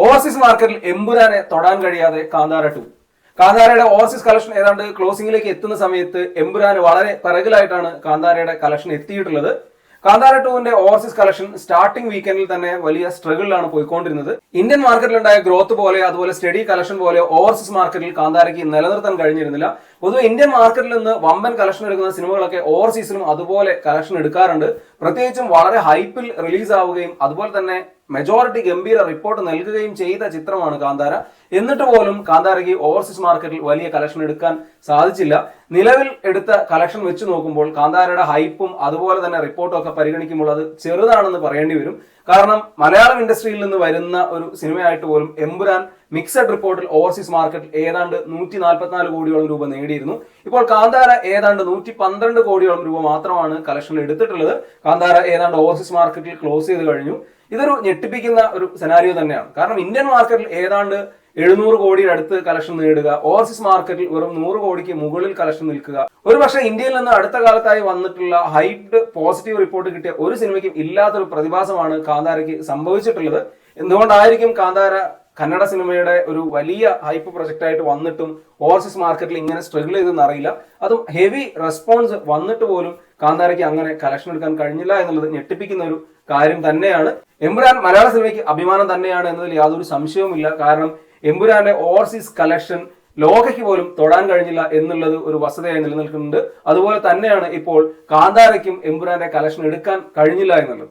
Overseas മാർക്കറ്റിൽ എമ്പുരാനെ തൊടാൻ കഴിയാതെ കാന്താര 2. കാന്താരയുടെ ഓവർസീസ് കളക്ഷൻ ഏതാണ്ട് ക്ലോസിംഗിലേക്ക് എത്തുന്ന സമയത്ത് എമ്പുരാന് വളരെ പിറകിലായിട്ടാണ് കാന്താരയുടെ കളക്ഷൻ എത്തിയിട്ടുള്ളത്. കാന്താര 2വിന്റെ ഓവർസീസ് കളക്ഷൻ സ്റ്റാർട്ടിംഗ് വീക്കെൻഡിൽ തന്നെ വലിയ സ്ട്രഗിളിലാണ് പോയിക്കൊണ്ടിരുന്നത്. ഇന്ത്യൻ മാർക്കറ്റിലുണ്ടായ ഗ്രോത്ത് പോലെ അതുപോലെ സ്റ്റഡി കളക്ഷൻ പോലെ ഓവർസീസ് മാർക്കറ്റിൽ കാന്താരയ്ക്ക് നിലനിർത്താൻ കഴിഞ്ഞിരുന്നില്ല. പൊതുവെ ഇന്ത്യൻ മാർക്കറ്റിൽ നിന്ന് വമ്പൻ കളക്ഷൻ എടുക്കുന്ന സിനിമകളൊക്കെ ഓവർസീസിലും അതുപോലെ കളക്ഷൻ എടുക്കാറുണ്ട്. പ്രത്യേകിച്ചും വളരെ ഹൈപ്പിൽ റിലീസ് ആവുകയും അതുപോലെ തന്നെ മെജോറിറ്റി ഗംഭീര റിപ്പോർട്ട് നൽകുകയും ചെയ്ത ചിത്രമാണ് കാന്താര. എന്നിട്ട് പോലും കാന്താരയ്ക്ക് ഓവർസീസ് മാർക്കറ്റിൽ വലിയ കളക്ഷൻ എടുക്കാൻ സാധിച്ചില്ല. നിലവിൽ എടുത്ത കളക്ഷൻ വെച്ച് നോക്കുമ്പോൾ കാന്താരയുടെ ഹൈപ്പും അതുപോലെ തന്നെ റിപ്പോർട്ടും ഒക്കെ പരിഗണിക്കുമ്പോൾ അത് ചെറുതാണെന്ന് പറയേണ്ടി വരും. കാരണം മലയാളം ഇൻഡസ്ട്രിയിൽ നിന്ന് വരുന്ന ഒരു സിനിമയായിട്ട് പോലും എമ്പുരാൻ മിക്സഡ് റിപ്പോർട്ടിൽ ഓവർസീസ് മാർക്കറ്റിൽ ഏതാണ്ട് 144 കോടിയോളം രൂപ നേടിയിരുന്നു. ഇപ്പോൾ കാന്താര ഏതാണ്ട് 112 കോടിയോളം രൂപ മാത്രമാണ് കളക്ഷൻ എടുത്തിട്ടുള്ളത്. കാന്താര ഏതാണ്ട് ഓവർസീസ് മാർക്കറ്റിൽ ക്ലോസ് ചെയ്ത് കഴിഞ്ഞു. ഇതൊരു ഞെട്ടിപ്പിക്കുന്ന ഒരു സെനാരിയോ തന്നെയാണ്. കാരണം ഇന്ത്യൻ മാർക്കറ്റിൽ ഏതാണ്ട് 700 കോടിയുടെ അടുത്ത് കളക്ഷൻ നേടുക, ഓവർസീസ് മാർക്കറ്റിൽ വെറും 100 കോടിക്ക് മുകളിൽ കളക്ഷൻ നിൽക്കുക. ഒരു പക്ഷേ ഇന്ത്യയിൽ നിന്ന് അടുത്ത കാലത്തായി വന്നിട്ടുള്ള ഹൈപ്ഡ് പോസിറ്റീവ് റിപ്പോർട്ട് കിട്ടിയ ഒരു സിനിമയ്ക്കും ഇല്ലാത്തൊരു പ്രതിഭാസമാണ് കാന്താരയ്ക്ക് സംഭവിച്ചിട്ടുള്ളത്. എന്തുകൊണ്ടായിരിക്കും കാന്താര കന്നഡ സിനിമയുടെ ഒരു വലിയ ഹൈപ്പ് പ്രൊജക്റ്റ് ആയിട്ട് വന്നിട്ടും ഓവർസീസ് മാർക്കറ്റിൽ ഇങ്ങനെ സ്ട്രഗിൾ ചെയ്തെന്ന് അറിയില്ല. അതും ഹെവി റെസ്പോൺസ് വന്നിട്ട് പോലും കാന്താരയ്ക്ക് അങ്ങനെ കളക്ഷൻ എടുക്കാൻ കഴിഞ്ഞില്ല എന്നുള്ളത് ഞെട്ടിപ്പിക്കുന്ന ഒരു കാര്യം തന്നെയാണ്. എമ്പുരാൻ മലയാള സിനിമയ്ക്ക് അഭിമാനം തന്നെയാണ് എന്നതിൽ യാതൊരു സംശയവുമില്ല. കാരണം എമ്പുരാന്റെ ഓവർസീസ് കളക്ഷൻ ലോകയ്ക്ക് പോലും തൊടാൻ കഴിഞ്ഞില്ല എന്നുള്ളത് ഒരു വസ്തുതയായി നിലനിൽക്കുന്നുണ്ട്. അതുപോലെ തന്നെയാണ് ഇപ്പോൾ കാന്താരയ്ക്കും എമ്പുരാന്റെ കളക്ഷൻ എടുക്കാൻ കഴിഞ്ഞില്ല എന്നുള്ളത്.